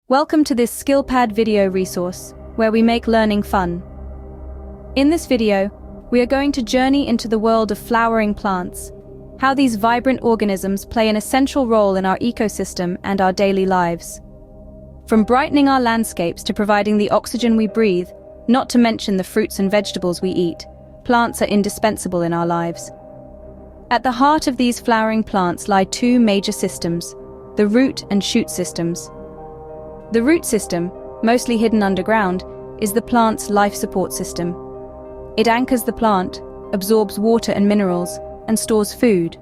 Welcome to this SkillPad video resource, where we make learning fun. In this video, we are going to journey into the world of flowering plants, how these vibrant organisms play an essential role in our ecosystem and our daily lives. From brightening our landscapes to providing the oxygen we breathe, not to mention the fruits and vegetables we eat, plants are indispensable in our lives. At the heart of these flowering plants lie two major systems, the root and shoot systems. The root system, mostly hidden underground, is the plant's life support system. It anchors the plant, absorbs water and minerals, and stores food.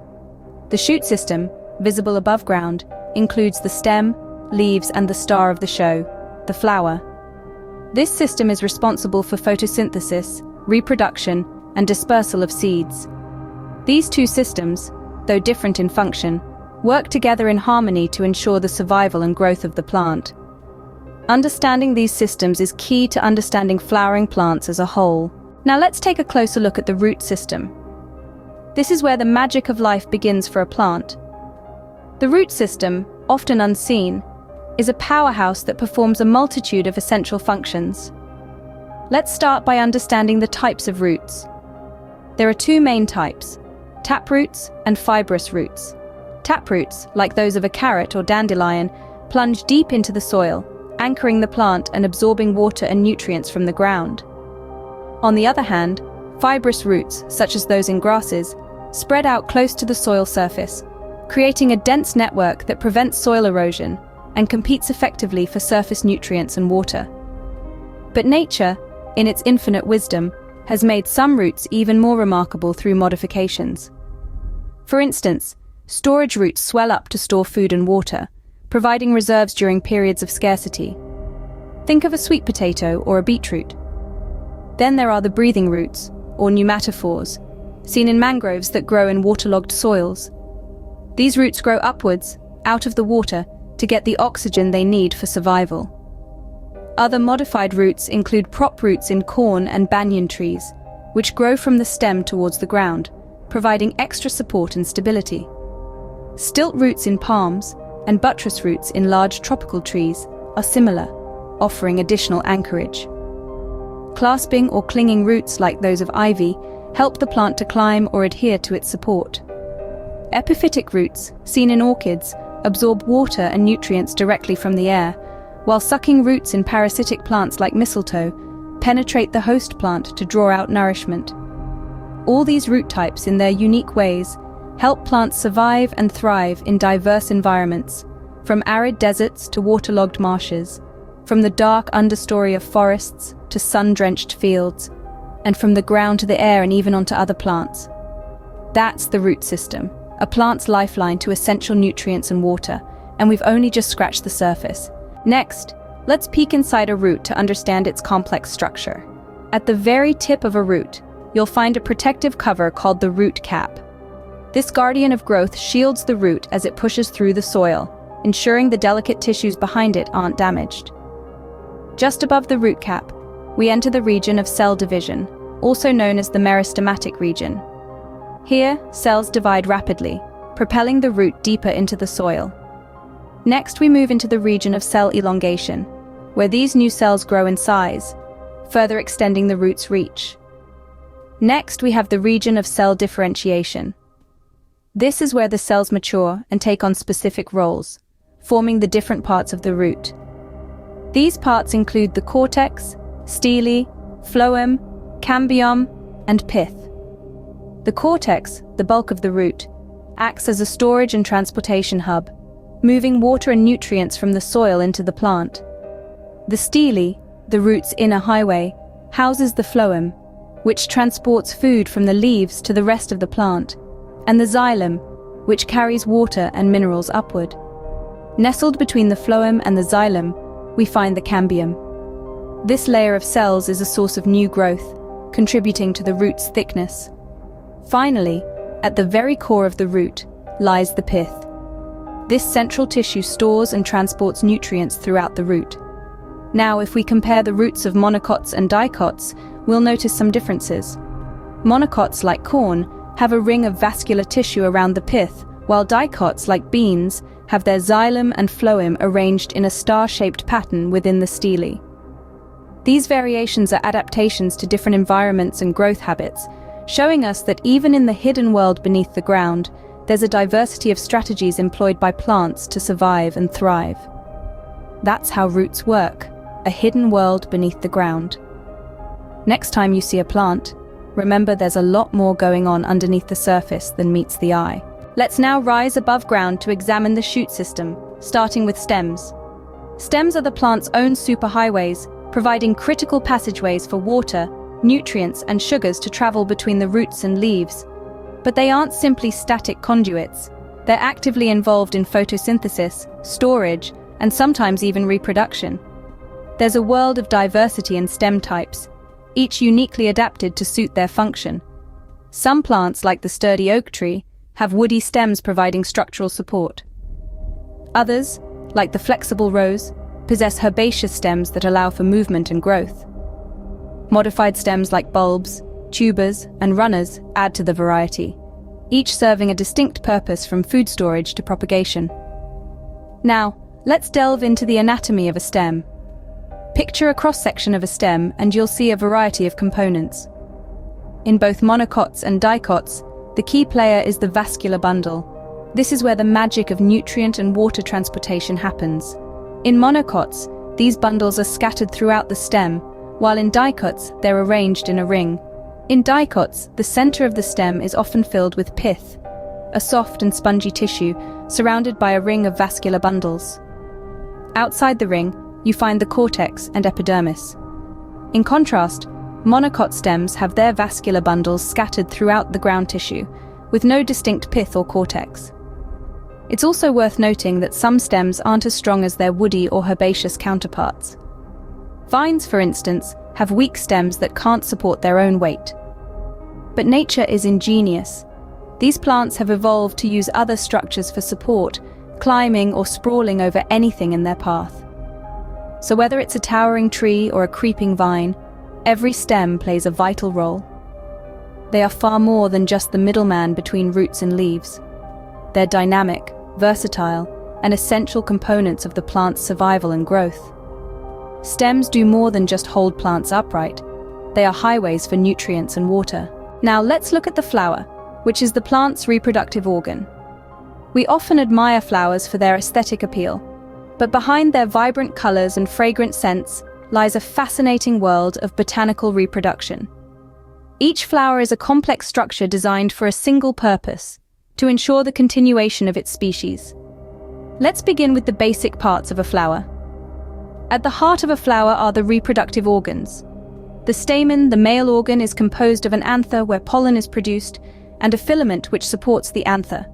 The shoot system, visible above ground, includes the stem, leaves, and the star of the show, the flower. This system is responsible for photosynthesis, reproduction, and dispersal of seeds. These two systems, though different in function, work together in harmony to ensure the survival and growth of the plant. Understanding these systems is key to understanding flowering plants as a whole. Now let's take a closer look at the root system. This is where the magic of life begins for a plant. The root system, often unseen, is a powerhouse that performs a multitude of essential functions. Let's start by understanding the types of roots. There are two main types, taproots and fibrous roots. Taproots, like those of a carrot or dandelion, plunge deep into the soil, anchoring the plant and absorbing water and nutrients from the ground. On the other hand, fibrous roots, such as those in grasses, spread out close to the soil surface, creating a dense network that prevents soil erosion and competes effectively for surface nutrients and water. But nature, in its infinite wisdom, has made some roots even more remarkable through modifications. For instance, storage roots swell up to store food and water, providing reserves during periods of scarcity. Think of a sweet potato or a beetroot. Then there are the breathing roots, or pneumatophores, seen in mangroves that grow in waterlogged soils. These roots grow upwards, out of the water, to get the oxygen they need for survival. Other modified roots include prop roots in corn and banyan trees, which grow from the stem towards the ground, providing extra support and stability. Stilt roots in palms and buttress roots in large tropical trees are similar, offering additional anchorage. Clasping or clinging roots like those of ivy help the plant to climb or adhere to its support. Epiphytic roots, seen in orchids, absorb water and nutrients directly from the air, while sucking roots in parasitic plants like mistletoe penetrate the host plant to draw out nourishment. All these root types, in their unique ways, help plants survive and thrive in diverse environments, from arid deserts to waterlogged marshes, from the dark understory of forests to sun-drenched fields, and from the ground to the air and even onto other plants. That's the root system, a plant's lifeline to essential nutrients and water, and we've only just scratched the surface. Next, let's peek inside a root to understand its complex structure. At the very tip of a root, you'll find a protective cover called the root cap. This guardian of growth shields the root as it pushes through the soil, ensuring the delicate tissues behind it aren't damaged. Just above the root cap, we enter the region of cell division, also known as the meristematic region. Here, cells divide rapidly, propelling the root deeper into the soil. Next, we move into the region of cell elongation, where these new cells grow in size, further extending the root's reach. Next, we have the region of cell differentiation. This is where the cells mature and take on specific roles, forming the different parts of the root. These parts include the cortex, stele, phloem, cambium, and pith. The cortex, the bulk of the root, acts as a storage and transportation hub, moving water and nutrients from the soil into the plant. The stele, the root's inner highway, houses the phloem, which transports food from the leaves to the rest of the plant, and the xylem, which carries water and minerals upward. Nestled between the phloem and the xylem, we find the cambium. This layer of cells is a source of new growth, contributing to the root's thickness. Finally, at the very core of the root, lies the pith. This central tissue stores and transports nutrients throughout the root. Now, if we compare the roots of monocots and dicots, we'll notice some differences. Monocots, like corn, have a ring of vascular tissue around the pith, while dicots, like beans, have their xylem and phloem arranged in a star-shaped pattern within the stele. These variations are adaptations to different environments and growth habits, showing us that even in the hidden world beneath the ground, there's a diversity of strategies employed by plants to survive and thrive. That's how roots work, a hidden world beneath the ground. Next time you see a plant, remember there's a lot more going on underneath the surface than meets the eye. Let's now rise above ground to examine the shoot system, starting with stems. Stems are the plant's own superhighways, providing critical passageways for water, nutrients, and sugars to travel between the roots and leaves. But they aren't simply static conduits. They're actively involved in photosynthesis, storage, and sometimes even reproduction. There's a world of diversity in stem types, each uniquely adapted to suit their function. Some plants, like the sturdy oak tree, have woody stems providing structural support. Others, like the flexible rose, possess herbaceous stems that allow for movement and growth. Modified stems like bulbs, tubers, and runners add to the variety, each serving a distinct purpose from food storage to propagation. Now, let's delve into the anatomy of a stem. Picture a cross-section of a stem and you'll see a variety of components. In both monocots and dicots, the key player is the vascular bundle. This is where the magic of nutrient and water transportation happens. In monocots, these bundles are scattered throughout the stem, while in dicots, they're arranged in a ring. In dicots, the center of the stem is often filled with pith, a soft and spongy tissue surrounded by a ring of vascular bundles. Outside the ring, you find the cortex and epidermis. In contrast, monocot stems have their vascular bundles scattered throughout the ground tissue, with no distinct pith or cortex. It's also worth noting that some stems aren't as strong as their woody or herbaceous counterparts. Vines, for instance, have weak stems that can't support their own weight. But nature is ingenious. These plants have evolved to use other structures for support, climbing or sprawling over anything in their path. So whether it's a towering tree or a creeping vine, every stem plays a vital role. They are far more than just the middleman between roots and leaves. They're dynamic, versatile, and essential components of the plant's survival and growth. Stems do more than just hold plants upright. They are highways for nutrients and water. Now let's look at the flower, which is the plant's reproductive organ. We often admire flowers for their aesthetic appeal, but behind their vibrant colors and fragrant scents lies a fascinating world of botanical reproduction. Each flower is a complex structure designed for a single purpose, to ensure the continuation of its species. Let's begin with the basic parts of a flower. At the heart of a flower are the reproductive organs. The stamen, the male organ, is composed of an anther where pollen is produced, and a filament which supports the anther.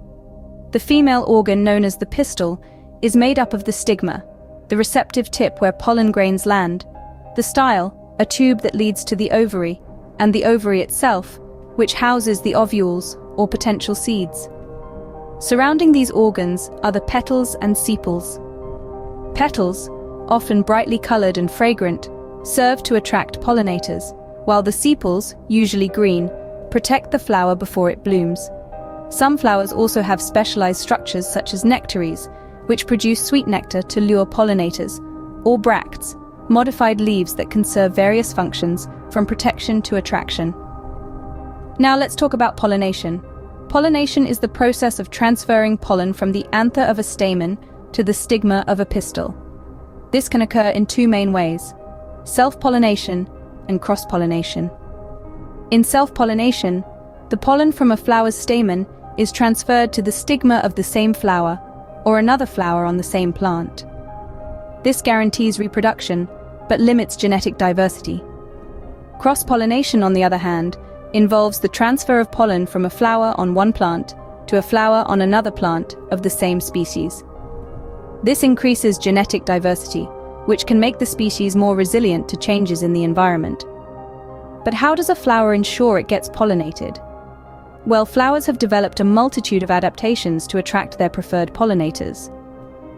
The female organ, known as the pistil, is made up of the stigma, the receptive tip where pollen grains land, the style, a tube that leads to the ovary, and the ovary itself, which houses the ovules, or potential seeds. Surrounding these organs are the petals and sepals. Petals, often brightly colored and fragrant, serve to attract pollinators, while the sepals, usually green, protect the flower before it blooms. Some flowers also have specialized structures such as nectaries, which produce sweet nectar to lure pollinators, or bracts, modified leaves that can serve various functions, from protection to attraction. Now let's talk about pollination. Pollination is the process of transferring pollen from the anther of a stamen to the stigma of a pistil. This can occur in two main ways: self-pollination and cross-pollination. In self-pollination, the pollen from a flower's stamen is transferred to the stigma of the same flower or another flower on the same plant. This guarantees reproduction, but limits genetic diversity. Cross-pollination, on the other hand, involves the transfer of pollen from a flower on one plant to a flower on another plant of the same species. This increases genetic diversity, which can make the species more resilient to changes in the environment. But how does a flower ensure it gets pollinated? Well, flowers have developed a multitude of adaptations to attract their preferred pollinators.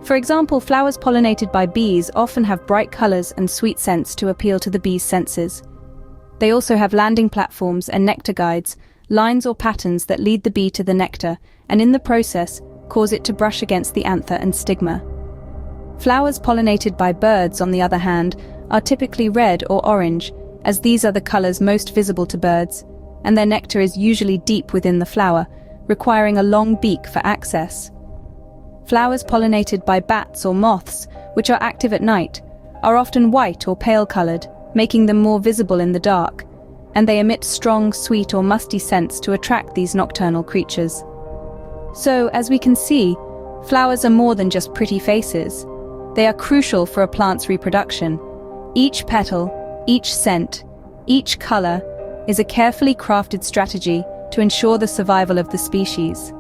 For example, flowers pollinated by bees often have bright colors and sweet scents to appeal to the bees' senses. They also have landing platforms and nectar guides, lines or patterns that lead the bee to the nectar, and in the process, cause it to brush against the anther and stigma. Flowers pollinated by birds, on the other hand, are typically red or orange, as these are the colors most visible to birds, and their nectar is usually deep within the flower, requiring a long beak for access. Flowers pollinated by bats or moths, which are active at night, are often white or pale-colored, making them more visible in the dark, and they emit strong, sweet or musty scents to attract these nocturnal creatures. So, as we can see, flowers are more than just pretty faces. They are crucial for a plant's reproduction. Each petal, each scent, each color is a carefully crafted strategy to ensure the survival of the species.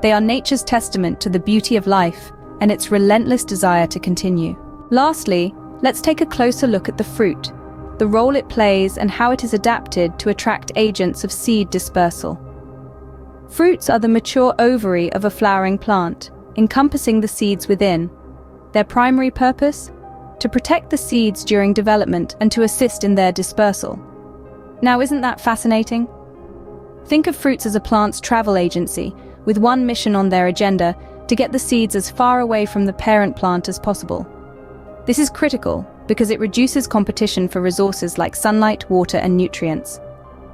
They are nature's testament to the beauty of life and its relentless desire to continue. Lastly, let's take a closer look at the fruit, the role it plays and how it is adapted to attract agents of seed dispersal. Fruits are the mature ovary of a flowering plant, encompassing the seeds within. Their primary purpose? To protect the seeds during development and to assist in their dispersal. Now, isn't that fascinating? Think of fruits as a plant's travel agency, with one mission on their agenda: to get the seeds as far away from the parent plant as possible. This is critical because it reduces competition for resources like sunlight, water, and nutrients.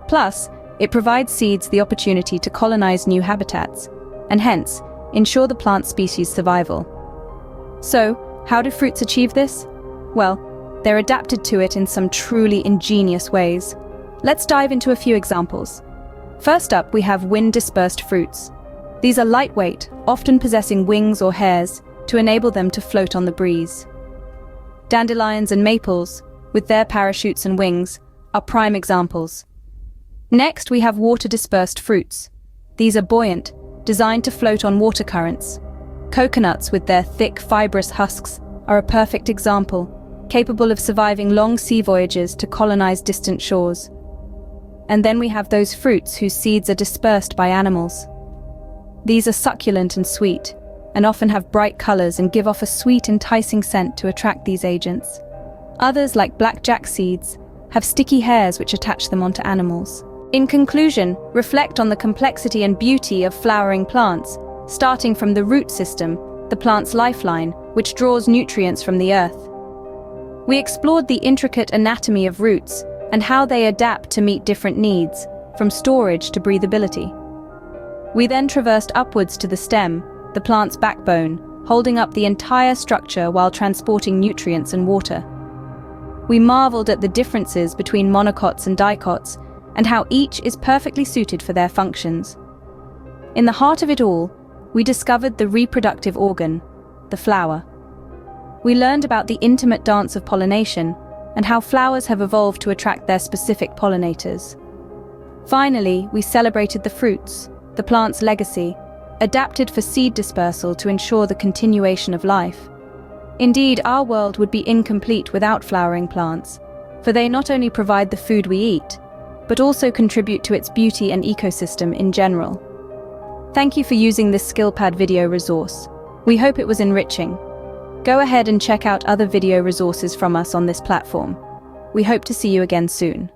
Plus, it provides seeds the opportunity to colonize new habitats, and hence, ensure the plant species' survival. So, how do fruits achieve this? Well, they're adapted to it in some truly ingenious ways. Let's dive into a few examples. First up, we have wind-dispersed fruits. These are lightweight, often possessing wings or hairs, to enable them to float on the breeze. Dandelions and maples, with their parachutes and wings, are prime examples. Next, we have water-dispersed fruits. These are buoyant, designed to float on water currents. Coconuts, with their thick, fibrous husks, are a perfect example, capable of surviving long sea voyages to colonize distant shores. And then we have those fruits whose seeds are dispersed by animals. These are succulent and sweet, and often have bright colors and give off a sweet, enticing scent to attract these agents. Others, like blackjack seeds, have sticky hairs which attach them onto animals. In conclusion, reflect on the complexity and beauty of flowering plants, starting from the root system, the plant's lifeline, which draws nutrients from the earth. We explored the intricate anatomy of roots and how they adapt to meet different needs, from storage to breathability. We then traversed upwards to the stem, the plant's backbone, holding up the entire structure while transporting nutrients and water. We marveled at the differences between monocots and dicots, and how each is perfectly suited for their functions. In the heart of it all, we discovered the reproductive organ, the flower. We learned about the intimate dance of pollination, and how flowers have evolved to attract their specific pollinators. Finally, we celebrated the fruits, the plant's legacy, adapted for seed dispersal to ensure the continuation of life. Indeed, our world would be incomplete without flowering plants, for they not only provide the food we eat, but also contribute to its beauty and ecosystem in general. Thank you for using this SkillPad video resource. We hope it was enriching. Go ahead and check out other video resources from us on this platform. We hope to see you again soon.